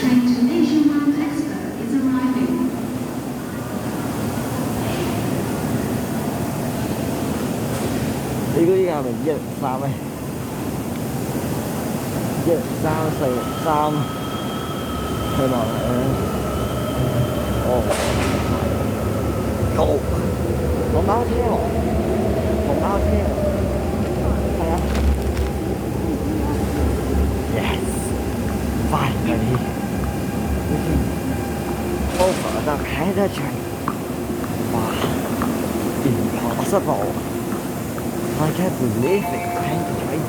train to nationwide expert is arriving. 呢個依家係咪103咧？10343去哪哦，有紅包車喎，紅包車，係啊 ，yes，finally，over the K4train，哇 ，impossible，I can't believe it，K4train